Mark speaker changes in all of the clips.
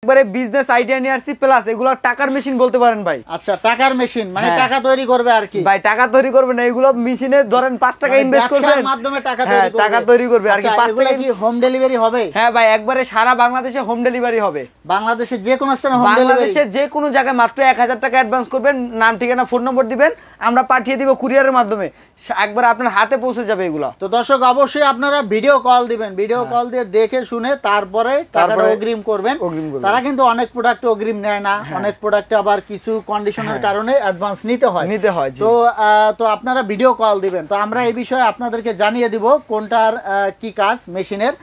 Speaker 1: একবারে business idea নিয়ে আসছি প্লাস এগুলো টাকার মেশিন বলতে পারেন ভাই।
Speaker 2: আচ্ছা টাকার মেশিন মানে টাকা তৈরি করবে আর কি
Speaker 1: ভাই, টাকা তৈরি করবে না, এগুলো মেশিনে ধরেন 5 টাকা ইনভেস্ট করবেন,
Speaker 2: ব্যবসার মাধ্যমে টাকা তৈরি করবে।
Speaker 1: টাকা তৈরি করবে আর কি। 5 টাকা
Speaker 2: কি হোম ডেলিভারি হবে?
Speaker 1: হ্যাঁ ভাই, একবারে সারা বাংলাদেশে হোম ডেলিভারি হবে।
Speaker 2: বাংলাদেশের যে কোনো স্থানে হোম ডেলিভারি?
Speaker 1: বাংলাদেশের যে কোনো জায়গায় মাত্র 1000 টাকা অ্যাডভান্স করবেন, নাম ঠিকানা ফোন নম্বর দিবেন, আমরা পাঠিয়ে দিব কুরিয়ারের মাধ্যমে, একবার আপনার হাতে পৌঁছে যাবে এগুলো।
Speaker 2: তো দর্শক অবশ্যই আপনারা ভিডিও কল দিবেন, ভিডিও কল দিয়ে দেখে শুনে তারপরে টাকাটা অগ্রিম করবেন। তারা কিন্তু অনেক প্রোডাক্ট অগ্রিম নেয় না, অনেক প্রোডাক্টে আবার কিছু কন্ডিশনের কারণে অ্যাডভান্স নিতে হয়। তো আপনারা ভিডিও কল দিবেন। তো আমরা এই বিষয়ে আপনাদেরকে জানিয়ে দিব কোনটার কি কাজ মেশিনের,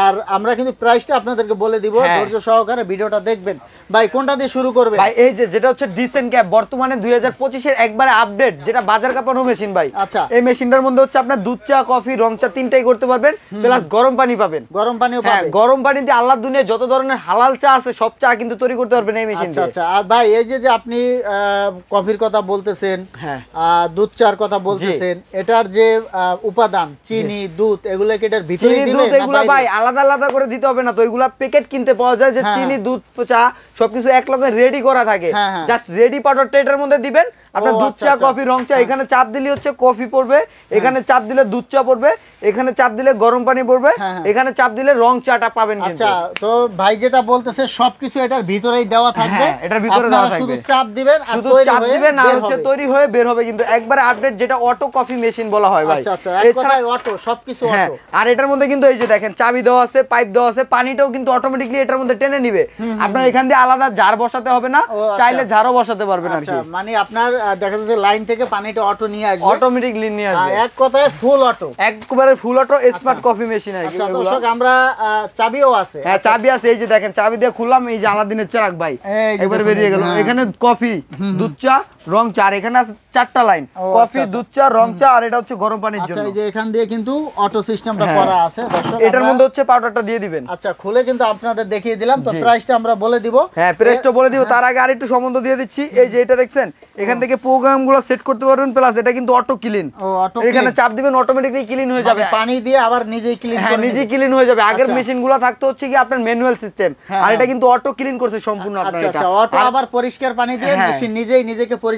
Speaker 2: আর আমরা কিন্তু প্রাইসটা আপনাদেরকে বলে দিব, ধৈর্য সহকারে ভিডিওটা দেখবেন। ভাই কোনটা দিয়ে শুরু করবে?
Speaker 1: ভাই এই যেটা হচ্ছে ডিসেন্ট ক্যাপ, বর্তমানে 2025 এর একবারে আপডেট, যেটা বাজার কাঁপানো মেশিন ভাই।
Speaker 2: আচ্ছা,
Speaker 1: এই মেশিনটার মধ্যে হচ্ছে আপনার দুধ চা, কফি, রং চা তিনটাই করতে পারবেন, প্লাস গরম পানি পাবেন।
Speaker 2: গরম পানিও পাবেন?
Speaker 1: গরম পানি দিয়ে আল্লাহর দুনিয়ায় যত ধরনের হালাল চা আছে সব চা কিন্তু তৈরি করতে পারবেন এই মেশিন দিয়ে।
Speaker 2: আচ্ছা, আর ভাই এই যে আপনি কফির কথা বলতেছেন, দুধ চার কথা বলতেছেন, এটার যে উপাদান চিনি, দুধ, এগুলো কি এটার ভিতরে দিবেন?
Speaker 1: এগুলো ভাই আলাদা আলাদা করে দিতে হবে না, তো এগুলা প্যাকেট কিনতে পাওয়া যায়, যে চিনি, দুধ, চা সবকিছু এক লগে রেডি করা থাকে, জাস্ট রেডি পাউডারটা এটার মধ্যে দিবেন। আপনার দুধ চা, কফি, রং চা, এখানে চাপ দিলে হচ্ছে কফি পড়বে, এখানে চাপ দিলে দুধ চা পড়বে, এখানে চাপ দিলে গরম পানি পড়বে, এখানে চাপ দিলে রং চাটা পাবেন।
Speaker 2: আচ্ছা, তো ভাই যেটা বলতেছে সবকিছু এটার ভিতরেই দেওয়া থাকবে,
Speaker 1: এটার ভিতরে দেওয়া থাকবে,
Speaker 2: শুধু চাপ দিবেন আর
Speaker 1: হচ্ছে তৈরি হয়ে বের হবে। কিন্তু একবারে আপডেট, যেটা অটো কফি মেশিন বলা হয় ভাই।
Speaker 2: আচ্ছা, এক কথায় অটো, সবকিছু অটো।
Speaker 1: আর এটার মধ্যে কিন্তু এই যে দেখেন চাবি দেওয়া আছে, পাইপ দেওয়া আছে, পানিটাও কিন্তু অটোমেটিক্যালি এটার মধ্যে টেনে নিবে। আপনার এখান দিয়ে আলাদা জার বসাতে হবে না, চাইলে জারও বসাতে পারবেন আর কি।
Speaker 2: মানে আপনার দেখা যাচ্ছে লাইন থেকে পানিটা অটো নিয়ে আসবে,
Speaker 1: অটোমেটিক্যালি নিয়ে আসবে,
Speaker 2: এক কথায় ফুল অটো,
Speaker 1: একবারে full auto smart coffee machine আর কি।
Speaker 2: দর্শক আমরা চাবিও আছে?
Speaker 1: হ্যাঁ, চাবি আছে, এই যে দেখেন চাবি দিয়ে খুললাম, এই যে আলাদিনের চিরাগ ভাই একবার বেরিয়ে গেল। এখানে কফি, দুধ চা, রং চা, আর এখানে আছে 4টা লাইন, কফি, দুধ চা, রং চা, আর এটা হচ্ছে গরম পানির জন্য।
Speaker 2: আচ্ছা, এই যে এখান দিয়ে কিন্তু অটো সিস্টেমটা করা আছে দর্শক,
Speaker 1: এটার মধ্যে হচ্ছে পাউডারটা দিয়ে দিবেন।
Speaker 2: আচ্ছা, খুলে কিন্তু আপনাদের দেখিয়ে দিলাম। তো প্রাইসটা আমরা বলে দিব।
Speaker 1: হ্যাঁ, প্রাইসটা বলে দিব, তার আগে আরেকটু সম্বন্ধ দিয়ে দিচ্ছি। এই যে এটা দেখছেন, এখান থেকে প্রোগ্রামগুলো সেট করতে পারবেন, প্লাস এটা কিন্তু অটো ক্লিন। এখানে চাপ দিবেন, অটোমেটিক্যালি ক্লিন হয়ে যাবে,
Speaker 2: পানি দিয়ে আবার নিজেই ক্লিন করে,
Speaker 1: নিজেই ক্লিন হয়ে যাবে। আগের মেশিনগুলো থাকতো হচ্ছে কি আপনার ম্যানুয়াল সিস্টেম, আর এটা কিন্তু অটো ক্লিন করছে সম্পূর্ণ আপনার।
Speaker 2: আচ্ছা, অটো আবার পরিষ্কার পানি দিয়ে মেশিন নিজেই নিজেকে পরিষ্কার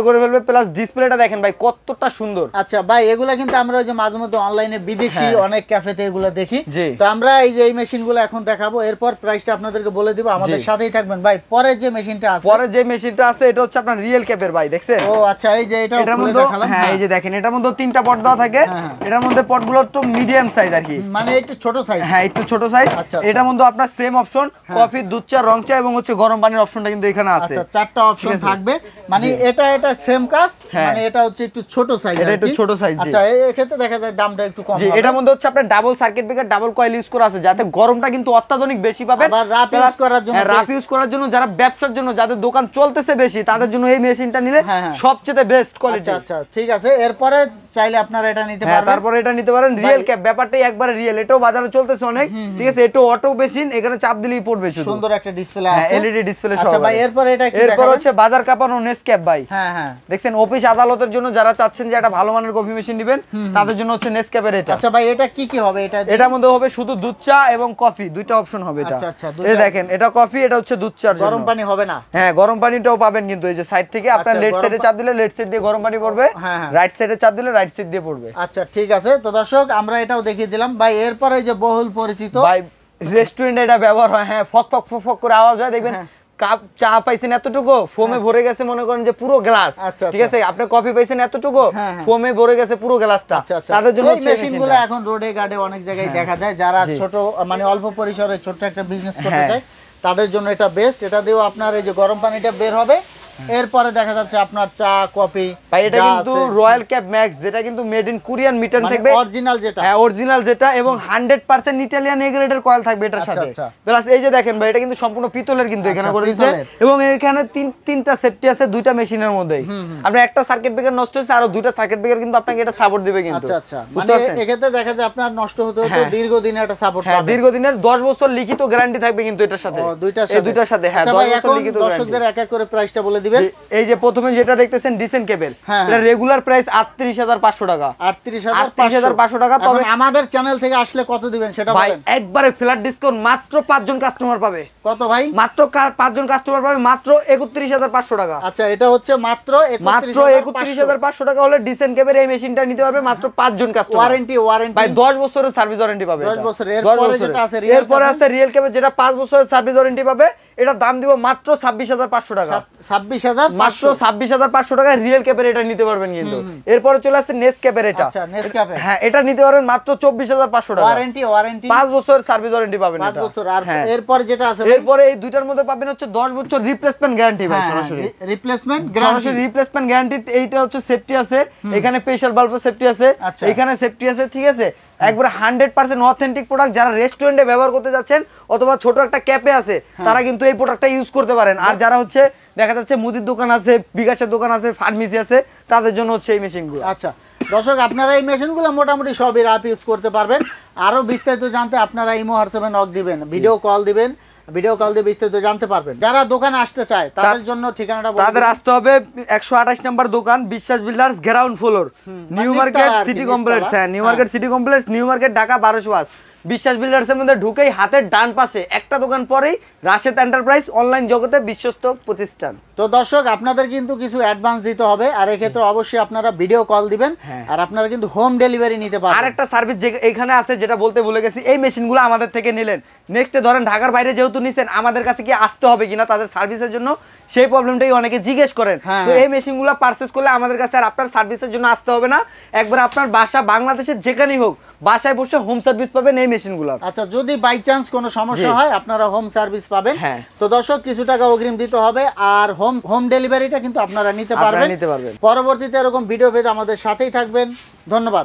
Speaker 1: করে ফেলবে, প্লাস ডিসপ্লেটা দেখেন ভাই কতটা সুন্দর।
Speaker 2: আচ্ছা ভাই, এগুলা কিন্তু আমরা ওই যে মাঝে মধ্যে অনলাইনে বিদেশি অনেক ক্যাফেতে এগুলা দেখি, তো আমরা এই যে এই মেশিনগুলো এখন দেখাবো, এরপর প্রাইসটা আপনাদেরকে বলে দিব, আমাদের সাথেই থাকবেন। ভাই পরে যে মেশিনটা আছে,
Speaker 1: এটা হচ্ছে আপনার রিয়েল ক্যাপের ভাই, দেখছেন?
Speaker 2: ও আচ্ছা, এই যে এটা
Speaker 1: এটার মধ্যে, হ্যাঁ এই যে দেখেন, এটার মধ্যে 3টা পট দেওয়া থাকে। এটার মধ্যে পটগুলো একটু মিডিয়াম সাইজ আর কি,
Speaker 2: মানে একটু ছোট সাইজ।
Speaker 1: হ্যাঁ, একটু ছোট সাইজ। এটার মধ্যে আপনার সেম অপশন, কফি, দুধ চা, রং চা এবং হচ্ছে গরম পানির অপশনটা কিন্তু এখানে আছে।
Speaker 2: আচ্ছা, 4টা অপশন থাকবে, মানে এটা সেম কাজ, মানে এটা হচ্ছে একটু ছোট সাইজ,
Speaker 1: এটা একটু ছোট সাইজ।
Speaker 2: আচ্ছা, এই ক্ষেত্রে দেখা যায় দামটা একটু কম।
Speaker 1: জি, এটার মধ্যে হচ্ছে আপনার double circuit breaker, double coil use করা আছে, যাতে গরমটা কিন্তু অত্যাধুনিক বেশি পাবেন।
Speaker 2: আবার রাফ ইউজ
Speaker 1: করার জন্য, যারা ব্যবসার জন্য, যাদের দোকান চলতেছে বেশি, তাদের জন্য এই মেশিনটা নিলে সবচেয়ে বেস্ট কোয়ালিটি।
Speaker 2: আচ্ছা, ঠিক আছে, এরপরে চাইলে আপনারা এটা নিতে পারেন।
Speaker 1: তারপরে এটা নিতে পারেন রিয়েল ক্যাপ, ব্যাপারটাই একবারে রিয়েল, এটাও বাজারে চলতেছে অনেক, ঠিক আছে? এটা অটো মেশিন, এখানে চাপ দিলেই পড়বে,
Speaker 2: সুন্দর একটা ডিসপ্লে আছে,
Speaker 1: এলইডি ডিসপ্লে সহ।
Speaker 2: আচ্ছা ভাই, এরপর এটা কি?
Speaker 1: এরপর হচ্ছে বাজার কাঁপানো নেসক্যাপ ভাই।
Speaker 2: হ্যাঁ,
Speaker 1: দেখছেন, অফিস আদালতের জন্য যারা চাচ্ছেন যে একটা ভালো মানের কফি মেশিন নেবেন, তাদের জন্য হচ্ছে নেসক্যাপের এটা।
Speaker 2: আচ্ছা ভাই, এটা কি হবে?
Speaker 1: এটার মধ্যে হবে শুধু দুধ চা এবং কফি, দুইটা অপশন হবে এটা।
Speaker 2: আচ্ছা,
Speaker 1: এই দেখেন, এটা কফি, এটা হচ্ছে দুধ চা।
Speaker 2: গরম পানি হবে না?
Speaker 1: হ্যাঁ, গরম পানিটাও পাবেন কিন্তু এই যে সাইড থেকে, আপনার লেফট সাইডে চাপ দিলে লেফট সাইড দিয়ে গরম পানি পড়বে, রাইট সাইডে চাপ দিলে রাইট সাইড দিয়ে পড়বে।
Speaker 2: আচ্ছা, ঠিক আছে। তো দর্শক আমরা এটাও দেখিয়ে দিলাম ভাই। এরপরে যে বহুল পরিচিত
Speaker 1: ভাই, রেস্টুরেন্টে এটা ব্যবহার হয়, হ্যাঁ, ফক ফক ফক ফক করে আওয়াজ হয়, দেখবেন কাপ চা পাইছেন এতটুকু, ফোমে ভরে গেছে মনে করেন যে পুরো গ্লাস, ঠিক আছে? আপনি কফি পাইছেন এতটুকু, ফোমে ভরে গেছে পুরো গ্লাসটা। তাদের জন্য হচ্ছে
Speaker 2: মেশিনগুলো এখন রোডে গাড়ে অনেক জায়গায় দেখা যায়, যারা ছোট মানে অল্প পরিসরে ছোট একটা বিজনেস করতে চায়, তাদের জন্য এটা বেস্ট। এটা দিয়েও আপনার এই যে গরম পানিটা বের হবে, এরপরে দেখা যাচ্ছে আপনার চা, কফি।
Speaker 1: ভাই, এটা কিন্তু রয়্যাল ক্যাপ ম্যাক্স, যেটা কিন্তু মেড ইন কোরিয়ান মিটার থাকবে,
Speaker 2: অরিজিনাল যেটা।
Speaker 1: হ্যাঁ, অরিজিনাল যেটা, এবং 100% ইতালিয়ান এ গ্রেডের কয়েল থাকবে এটার সাথে। প্লাস এই যে দেখেন ভাই, এটা কিন্তু সম্পূর্ণ পিতলের কিন্তু এখানে করে দিয়েছে, এবং এখানে তিনটা সেফটি আছে দুইটা মেশিনের মধ্যেই। আপনি একটা সার্কিট ব্রেকার নষ্ট হচ্ছে, আর দুইটা সার্কিট ব্রেকার কিন্তু আপনাকে এটা সাপোর্ট দিবে কিন্তু।
Speaker 2: আচ্ছা, মানে এক্ষেত্রে দেখা যায় আপনার নষ্ট হতে হতে দীর্ঘদিনের একটা সাপোর্ট পাবে।
Speaker 1: দীর্ঘদিনের 10 বছর লিখিত গ্যারান্টি থাকবে কিন্তু এটার সাথে, দুইটার সাথে। হ্যাঁ, 10 বছর লিখিত গ্যারান্টি।
Speaker 2: দর্শকদের এক এক করে প্রাইসটা বলে দিবেন।
Speaker 1: এই যে প্রথমে যেটা দেখতেছেন ডিসেন্ট কেবল, এটা রেগুলার প্রাইস 38500 টাকা।
Speaker 2: 38500
Speaker 1: টাকা। তবে
Speaker 2: আমাদের চ্যানেল থেকে আসলে কত দিবেন সেটা বলেন।
Speaker 1: একবারে ফ্ল্যাট ডিসকাউন্ট, মাত্র 5 জন কাস্টমার পাবে।
Speaker 2: কত ভাই?
Speaker 1: মাত্র 5 জন কাস্টমার পাবে মাত্র 31500 টাকা।
Speaker 2: আচ্ছা, এটা হচ্ছে মাত্র
Speaker 1: 31500 টাকা হলে ডিসেন্ট কেবল এই মেশিনটা নিতে পারবে মাত্র 5 জন কাস্টমার।
Speaker 2: ওয়ারেন্টি
Speaker 1: ভাই 10 বছরের সার্ভিস ওয়ারেন্টি পাবে।
Speaker 2: 10 বছর। এরপরে যেটা আছে
Speaker 1: এরপরে আছে রিয়েল কেবল, যেটা 5 বছরের সার্ভিস ওয়ারেন্টি পাবে। এটা দাম দিব মাত্র 26500 টাকা।
Speaker 2: 26500,
Speaker 1: মাত্র 26500 টাকা রিয়েল ক্যাপের এটা নিতে পারবেন কিন্তু। এরপরে চলে আসছে নেস ক্যাপের এটা।
Speaker 2: আচ্ছা, নেস ক্যাপের,
Speaker 1: হ্যাঁ, এটা নিতে পারবেন মাত্র 24500 টাকা।
Speaker 2: ওয়ারেন্টি
Speaker 1: 5 বছর সার্ভিস ওয়ারেন্টি পাবেন এটা।
Speaker 2: 5 বছর। আর এরপরে যেটা আছে,
Speaker 1: এরপরে এই দুইটার মধ্যে পাবেন হচ্ছে 10 বছর রিপ্লেসমেন্ট গ্যারান্টি ভাই। সরাসরি
Speaker 2: রিপ্লেসমেন্ট
Speaker 1: গ্যারান্টি। এইটা হচ্ছে সেফটি আছে, এখানে প্রেসার বাল্ব সেফটি আছে, এখানে সেফটি আছে, ঠিক আছে। একবারে 100% অথেন্টিক প্রোডাক্ট। যারা রেস্টুরেন্টে ব্যবহার করতে যাচ্ছেন অথবা ছোট একটা ক্যাফে আছে, তারা কিন্তু এই প্রোডাক্টটা ইউজ করতে পারেন। আর যারা হচ্ছে দেখা যাচ্ছে মুদির দোকান আছে, বিকাশের দোকান আছে, ফার্মেসি আছে, তাদের জন্য হচ্ছে এই মেশিনগুলো।
Speaker 2: আচ্ছা দর্শক, আপনারা এই মেশিনগুলো মোটামুটি সবই রাফ ইউজ করতে পারবেন। আরো বিস্তারিত জানতে আপনারা ইমো হোয়াটসঅ্যাপে নক দিবেন, ভিডিও কল দিবেন, ভিডিও কল দিয়ে বিস্তারিত জানতে পারবেন। যারা দোকানে আসতে চায় তাদের জন্য ঠিকানাটা বলুন।
Speaker 1: তাদের আসতে হবে 128 নম্বর দোকান, Biswas builders, ground floor, new market city complex. হ্যাঁ, new market city complex, new market, Dhaka 1205। Biswas বিল্ডার্সের মধ্যে ঢুকেই হাতের ডান পাশে একটা দোকান পরেই রাশেদ এন্টারপ্রাইজ, অনলাইন জগতে বিশ্বস্ত প্রতিষ্ঠান।
Speaker 2: তো দর্শক, আপনাদের কিন্তু কিছু অ্যাডভান্স দিতে হবে, আর এক্ষেত্রে অবশ্যই আপনারা ভিডিও কল দিবেন, আর আপনারা কিন্তু হোম ডেলিভারি নিতে পারবেন।
Speaker 1: আরেকটা সার্ভিস যে এখানে আছে, যেটা বলতে ভুলে গেছি, এই মেশিনগুলো আমাদের থেকে নিলেন, নেক্সটে ধরেন ঢাকার বাইরে যেহেতু নিছেন, আমাদের কাছে কি আসতে হবে কিনা তাদের সার্ভিসের জন্য, সেই প্রবলেমটাই অনেকে জিজ্ঞেস করেন। তো এই মেশিনগুলো পারচেজ করলে আমাদের কাছে আর আপনার সার্ভিসের জন্য আসতে হবে না, একবার আপনার বাসা বাংলাদেশের যেখানেই হোক বাসায় বসে হোম সার্ভিস পাবেন এই মেশিনগুলো।
Speaker 2: আচ্ছা, যদি বাই চান্স কোনো সমস্যা হয় আপনারা হোম সার্ভিস পাবেন। তো দর্শক, কিছু টাকা অগ্রিম দিতে হবে, আর হোম ডেলিভারিটা কিন্তু আপনারা নিতে পারবেন।
Speaker 1: নিতে পারবেন।
Speaker 2: পরবর্তীতে এরকম ভিডিও পেতে আমাদের সাথেই থাকবেন। ধন্যবাদ।